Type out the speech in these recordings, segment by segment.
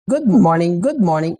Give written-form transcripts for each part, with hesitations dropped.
Good morning,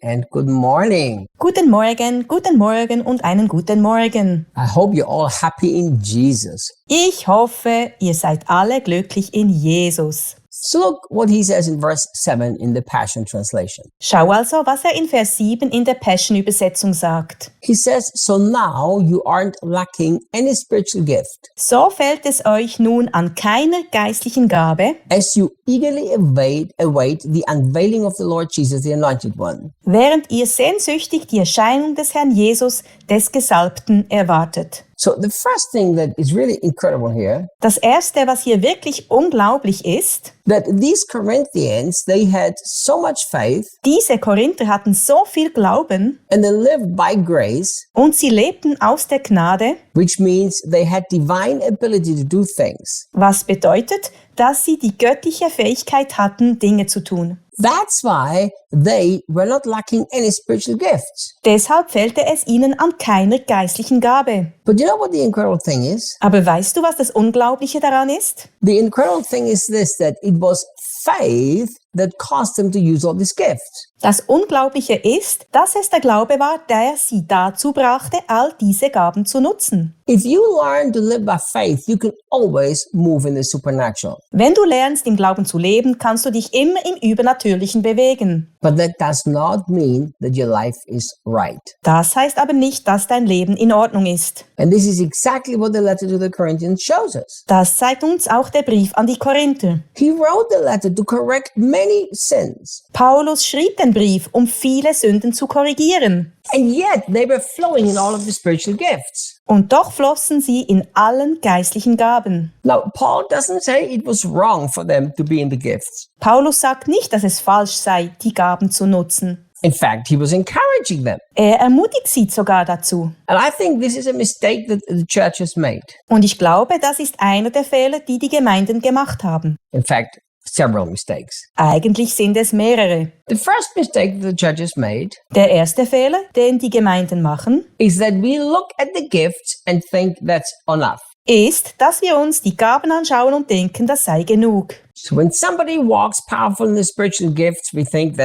and good morning. Guten Morgen und einen guten Morgen. I hope you're all happy in Jesus. Ich hoffe, ihr seid alle glücklich in Jesus. So look what he says in verse 7 in the Passion Translation. Schau also, was in Vers 7 in der Passionsübersetzung sagt. He says, so now you aren't lacking any spiritual gift, So fehlt es euch nun an keiner geistlichen Gabe, as you eagerly await the unveiling of the Lord Jesus, the Anointed One. während ihr sehnsüchtig die Erscheinung des Herrn Jesus, des Gesalbten, erwartet. So the first thing that is really incredible here, Das Erste, was hier wirklich unglaublich ist, that these Corinthians, they had so much faith diese Korinther hatten so viel Glauben and they lived by grace, und sie lebten aus der Gnade, which means they had divine ability to do things. was bedeutet, dass sie die göttliche Fähigkeit hatten, Dinge zu tun. That's why they were not lacking any spiritual gifts. Deshalb fehlte es ihnen an keiner geistlichen Gabe. But you know what the incredible thing is? Aber weißt du, was das Unglaubliche daran ist? The incredible thing is this, that it was faith that caused them to use all these gifts. Das Unglaubliche ist, dass es der Glaube war, der sie dazu brachte, all diese Gaben zu nutzen. If you learn to live by faith, you can always move in the supernatural. Wenn du lernst, im Glauben zu leben, kannst du dich immer im Übernatürlichen bewegen. But that does not mean that your life is right. Das heißt aber nicht, dass dein Leben in Ordnung ist. And this is exactly what the letter to the Corinthians shows us. Das zeigt uns auch der Brief an die Korinther. He wrote the letter to correct many sins. Paulus schrieb den Brief, um viele Sünden zu korrigieren. And yet they were flowing in all of the spiritual gifts. Und doch flossen sie in allen geistlichen Gaben. Now, Paul doesn't say it was wrong for them to be in the gifts. Paulus sagt nicht, dass es falsch sei, die Gaben zu nutzen. In fact, he was encouraging them. Er ermutigt sie sogar dazu. And I think this is a mistake that the church has made. Und ich glaube, das ist einer der Fehler, die die Gemeinden gemacht haben. In fact, several mistakes. Eigentlich sind es mehrere. The first mistake that the church has made Der erste Fehler, den die Gemeinden machen, is that we look at the gifts and think that's enough. ist, dass wir uns die Gaben anschauen und denken, das sei genug. So when somebody walks powerful in the spiritual gifts, we think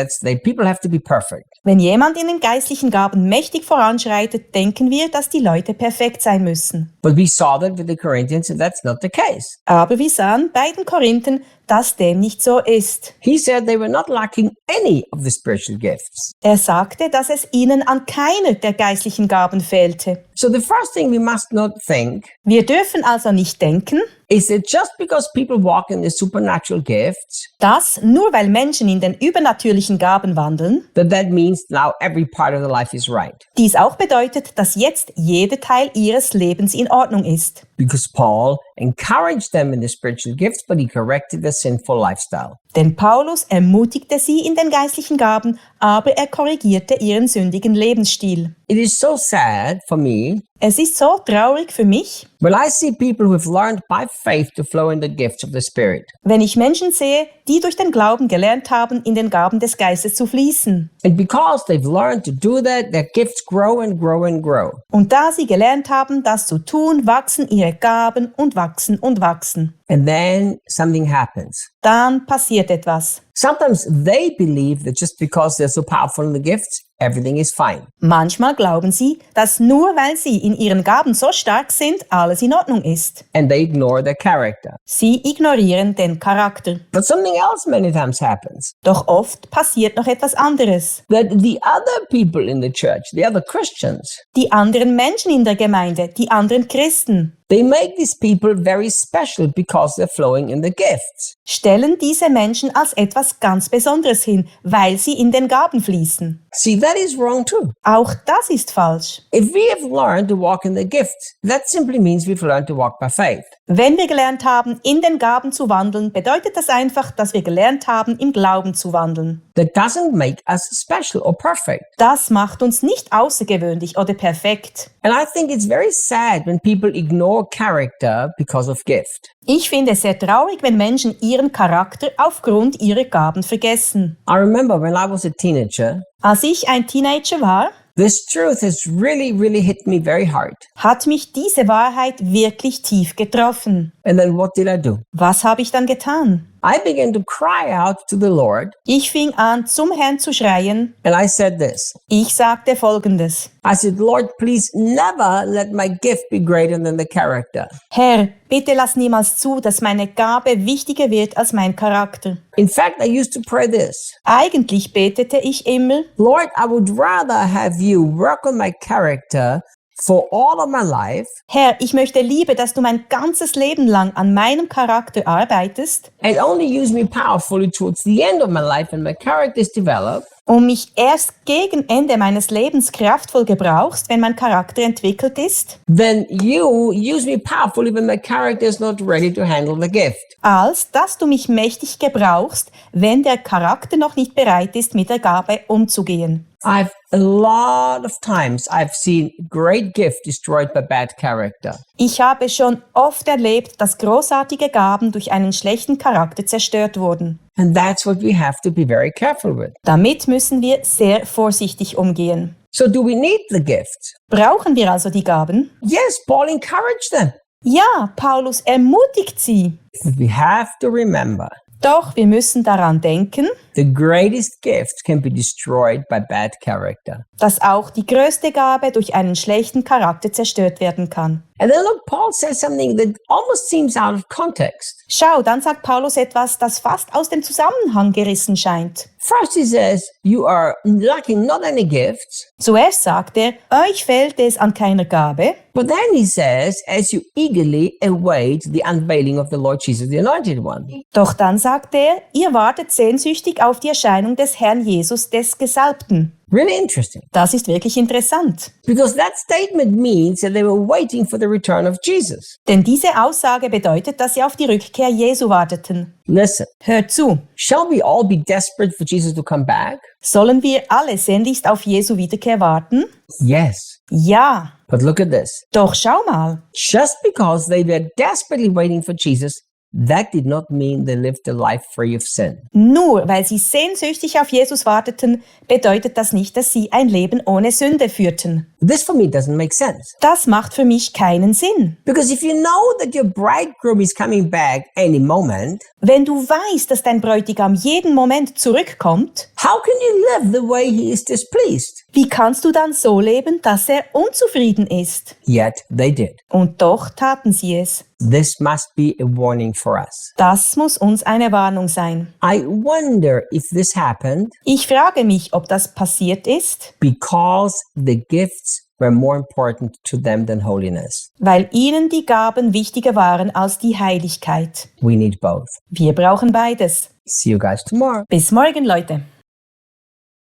people have to be perfect. Wenn jemand in den geistlichen Gaben mächtig voranschreitet, denken wir, dass die Leute perfekt sein müssen. But we saw that with the Corinthians, and that's not the case. Aber wir sahen bei den Korinthern, dass dem nicht so ist. He said they were not lacking any of the spiritual gifts. Er sagte, dass es ihnen an keiner der geistlichen Gaben fehlte. So the first thing we must not think Wir dürfen also nicht denken, is that just because people walk in the supernatural gifts, dass nur weil Menschen in den übernatürlichen Gaben wandeln, that means now every part of their life is right. dies auch bedeutet, dass jetzt jeder Teil ihres Lebens in Ordnung ist. Because Paul encouraged them in the spiritual gifts, but he corrected their sinful lifestyle. Denn Paulus ermutigte sie in den geistlichen Gaben, aber er korrigierte ihren sündigen Lebensstil. It is so sad for me Es ist so traurig für mich, when I see people who have learned by faith to flow in the gifts of the Spirit. wenn ich Menschen sehe, die durch den Glauben gelernt haben, in den Gaben des Geistes zu fließen. And because they've learned to do that, their gifts grow and grow and grow. Und da sie gelernt haben, das zu tun, wachsen ihre Gaben und wachsen und wachsen. And then something happens. Dann passiert etwas. Sometimes they believe that just because they're so powerful in the gifts, everything is fine. Manchmal glauben sie, dass nur weil sie in ihren Gaben so stark sind, alles in Ordnung ist. And they ignore their character. Sie ignorieren den Charakter. But something else many times happens. Doch oft passiert noch etwas anderes. That the other people in the church, the other Christians, Die anderen Menschen in der Gemeinde, die anderen Christen, they make these people very special because they're flowing in the gifts. stellen diese Menschen als etwas ganz Besonderes hin, weil sie in den Gaben fließen. See, that is wrong too. Auch das ist falsch. If we have learned to walk in the gifts, that simply means we've learned to walk by faith. Wenn wir gelernt haben, in den Gaben zu wandeln, bedeutet das einfach, dass wir gelernt haben, im Glauben zu wandeln. That doesn't make us special or perfect. Das macht uns nicht außergewöhnlich oder perfekt. And I think it's very sad when people ignore character because of gift. Ich finde es sehr traurig, wenn Menschen ihren Charakter aufgrund ihrer Gaben vergessen. I remember when I was a teenager, Als ich ein Teenager war, this truth has really hit me very hard. hat mich diese Wahrheit wirklich tief getroffen. And then what did I do? Was habe ich dann getan? I began to cry out to the Lord, Ich fing an, zum Herrn zu schreien. and I said this. Ich sagte Folgendes: I said, Lord, please never let my gift be greater than the character. Herr, bitte lass niemals zu, dass meine Gabe wichtiger wird als mein Charakter. In fact, I used to pray this. Eigentlich betete ich immer: Lord, I would rather have you work on my character for all of my life Herr, ich möchte lieber, dass du mein ganzes Leben lang an meinem Charakter arbeitest and only use me powerfully towards the end of my life when my character is developed, und mich erst gegen Ende meines Lebens kraftvoll gebrauchst, wenn mein Charakter entwickelt ist, then you use me powerfully when my character is not ready to handle the gift. als dass du mich mächtig gebrauchst, wenn der Charakter noch nicht bereit ist, mit der Gabe umzugehen. A lot of times I've seen great gift destroyed by bad character. Ich habe schon oft erlebt, dass großartige Gaben durch einen schlechten Charakter zerstört wurden. And that's what we have to be very careful with. Damit müssen wir sehr vorsichtig umgehen. So do we need the gift? Brauchen wir also die Gaben? Yes, Paul encouraged them. Ja, Paulus ermutigt sie. But we have to remember, Doch wir müssen daran denken, the greatest gift can be destroyed by bad character. dass auch die größte Gabe durch einen schlechten Charakter zerstört werden kann. And then look, Paul says something that almost seems out of context. Schau, dann sagt Paulus etwas, das fast aus dem Zusammenhang gerissen scheint. First he says, you are lacking not any gifts, Zuerst sagt er, euch fehlt es an keiner Gabe. but then he says, as you eagerly await the unveiling of the Lord Jesus, the Anointed One. Doch dann sagt er, ihr wartet sehnsüchtig auf die Erscheinung des Herrn Jesus, des Gesalbten. Really interesting. Das ist wirklich interessant. Because that statement means that they were waiting for the return of Jesus. Denn diese Aussage bedeutet, dass sie auf die Rückkehr Jesu warteten. Listen, Hört zu, shall we all be desperate for Jesus to come back? sollen wir alle sehnlichst auf Jesu Wiederkehr warten? Yes. Ja, But look at this. doch schau mal. Just because they were desperately waiting for Jesus, that did not mean they lived a life free of sin. Nur weil sie sehnsüchtig auf Jesus warteten, bedeutet das nicht, dass sie ein Leben ohne Sünde führten. This for me doesn't make sense. Das macht für mich keinen Sinn. Because if you know that your bridegroom is coming back any moment, Wenn du weißt, dass dein Bräutigam jeden Moment zurückkommt, how can you live the way he is displeased? wie kannst du dann so leben, dass er unzufrieden ist? Yet they did. Und doch taten sie es. This must be a warning for us. Das muss uns eine Warnung sein. I wonder if this happened Ich frage mich, ob das passiert ist, because the gifts were more important to them than holiness. weil ihnen die Gaben wichtiger waren als die Heiligkeit. We need both. Wir brauchen beides. See you guys tomorrow. Bis morgen, Leute.